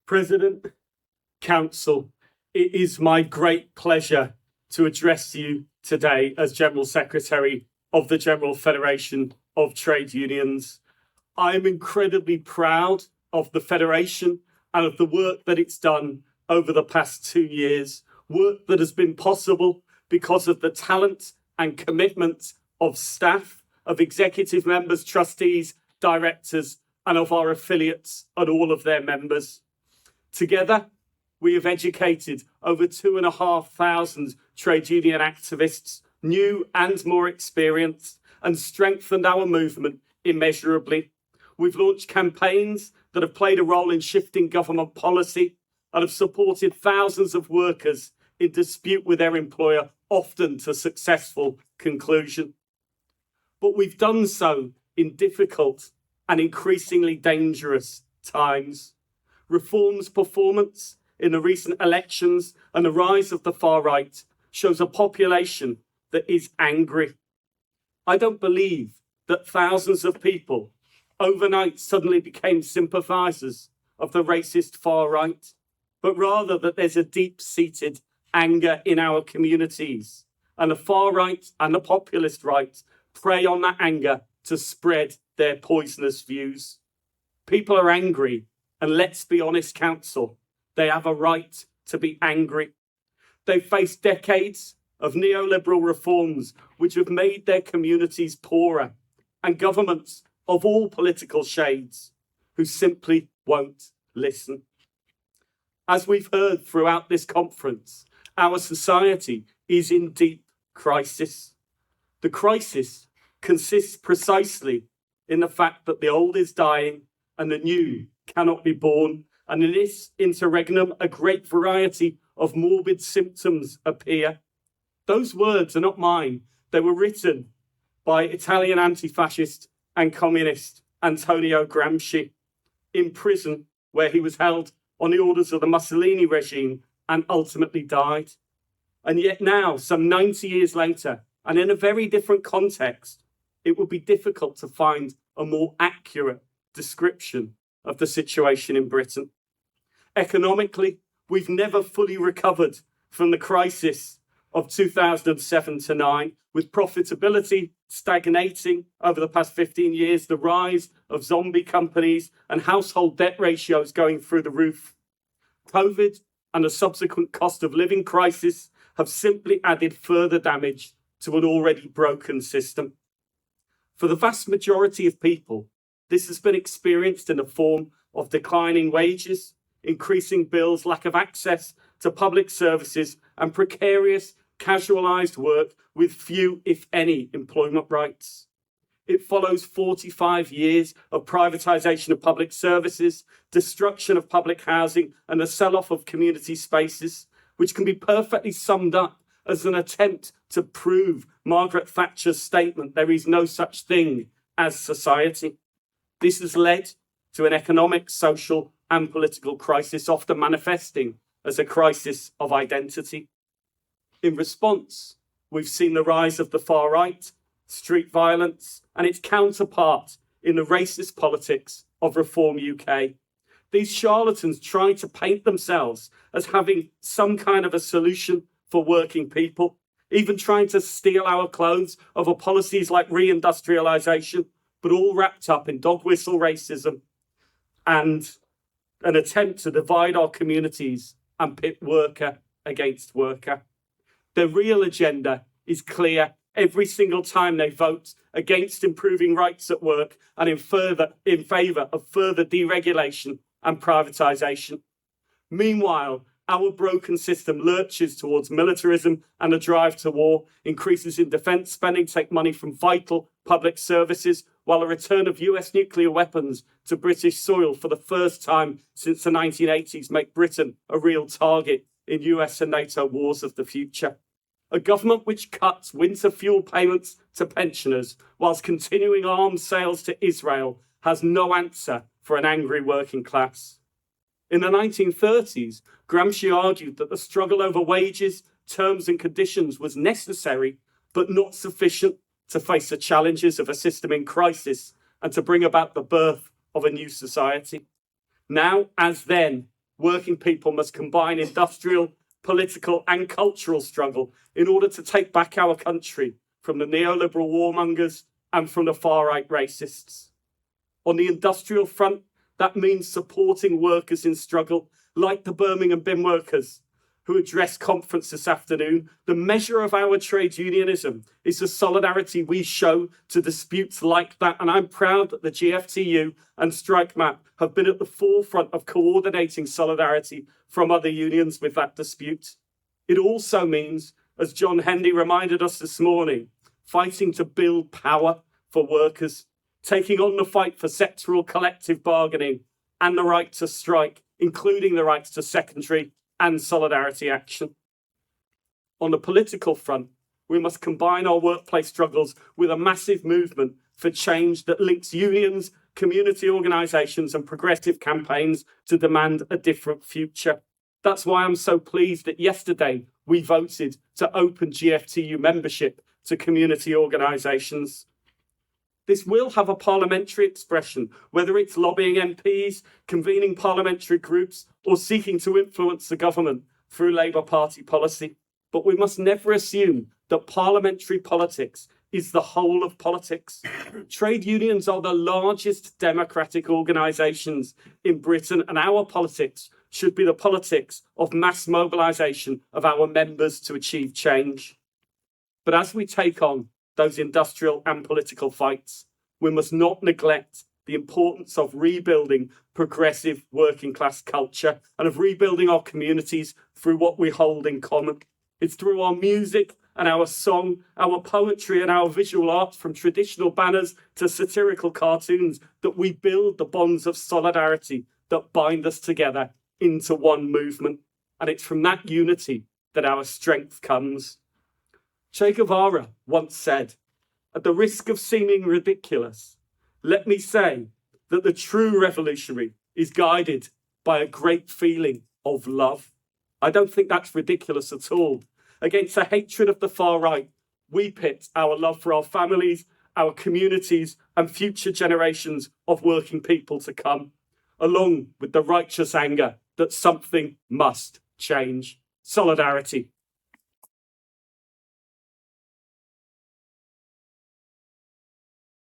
President, Council, it is my great pleasure to address you today as General Secretary of the General Federation of Trade Unions. I am incredibly proud of the Federation and of the work that it's done over the past 2 years, work that has been possible because of the talent and commitment of staff, of executive members, trustees, directors, and of our affiliates and all of their members. Together, we have educated over 2,500 trade union activists, new and more experienced, and strengthened our movement immeasurably. We've launched campaigns that have played a role in shifting government policy and have supported thousands of workers in dispute with their employer, often to successful conclusion. But we've done so in difficult and increasingly dangerous times. Reform's performance in the recent elections and the rise of the far right shows a population that is angry. I don't believe that thousands of people overnight suddenly became sympathizers of the racist far right, but rather that there's a deep-seated anger in our communities, and the far right and the populist right prey on that anger to spread their poisonous views. People are angry, and let's be honest, Council, they have a right to be angry. They've faced decades of neoliberal reforms which have made their communities poorer, and governments of all political shades who simply won't listen. As we've heard throughout this conference, our society is in deep crisis. The crisis consists precisely in the fact that the old is dying and the new cannot be born. And in this interregnum, a great variety of morbid symptoms appear. Those words are not mine. They were written by Italian anti-fascist and communist Antonio Gramsci in prison, where he was held on the orders of the Mussolini regime and ultimately died. And yet now, some 90 years later, and in a very different context, it would be difficult to find a more accurate description of the situation in Britain. Economically, we've never fully recovered from the crisis of 2007 to 9, with profitability stagnating over the past 15 years, the rise of zombie companies and household debt ratios going through the roof. COVID and the subsequent cost of living crisis have simply added further damage to an already broken system. For the vast majority of people, this has been experienced in the form of declining wages, increasing bills, lack of access to public services, and precarious, casualised work with few, if any, employment rights. It follows 45 years of privatisation of public services, destruction of public housing, and the sell-off of community spaces, which can be perfectly summed up as an attempt to prove Margaret Thatcher's statement, "There is no such thing as society." This has led to an economic, social, and political crisis, often manifesting as a crisis of identity. In response, we've seen the rise of the far right, street violence, and its counterpart in the racist politics of Reform UK. These charlatans try to paint themselves as having some kind of a solution for working people, even trying to steal our clothes over policies like reindustrialisation, but all wrapped up in dog whistle racism and an attempt to divide our communities and pit worker against worker. Their real agenda is clear every single time they vote against improving rights at work and in favour of further deregulation and privatisation. Meanwhile, our broken system lurches towards militarism and a drive to war. Increases in defence spending take money from vital public services, while a return of US nuclear weapons to British soil for the first time since the 1980s make Britain a real target in US and NATO wars of the future. A government which cuts winter fuel payments to pensioners whilst continuing arms sales to Israel has no answer for an angry working class. In the 1930s, Gramsci argued that the struggle over wages, terms and conditions was necessary, but not sufficient to face the challenges of a system in crisis and to bring about the birth of a new society. Now, as then, working people must combine industrial, political and cultural struggle in order to take back our country from the neoliberal warmongers and from the far-right racists. On the industrial front, that means supporting workers in struggle, like the Birmingham bin workers who addressed conference this afternoon. The measure of our trade unionism is the solidarity we show to disputes like that, and I'm proud that the GFTU and StrikeMap have been at the forefront of coordinating solidarity from other unions with that dispute. It also means, as John Hendy reminded us this morning, fighting to build power for workers, taking on the fight for sectoral collective bargaining and the right to strike, including the rights to secondary and solidarity action. On the political front, we must combine our workplace struggles with a massive movement for change that links unions, community organisations and progressive campaigns to demand a different future. That's why I'm so pleased that yesterday we voted to open GFTU membership to community organisations. This will have a parliamentary expression, whether it's lobbying MPs, convening parliamentary groups, or seeking to influence the government through Labour Party policy. But we must never assume that parliamentary politics is the whole of politics. Trade unions are the largest democratic organisations in Britain, and our politics should be the politics of mass mobilisation of our members to achieve change. But as we take on those industrial and political fights, we must not neglect the importance of rebuilding progressive working class culture and of rebuilding our communities through what we hold in common. It's through our music and our song, our poetry and our visual art, from traditional banners to satirical cartoons, that we build the bonds of solidarity that bind us together into one movement. And it's from that unity that our strength comes. Che Guevara once said, "At the risk of seeming ridiculous, let me say that the true revolutionary is guided by a great feeling of love." I don't think that's ridiculous at all. Against the hatred of the far right, we pit our love for our families, our communities, and future generations of working people to come, along with the righteous anger that something must change. Solidarity.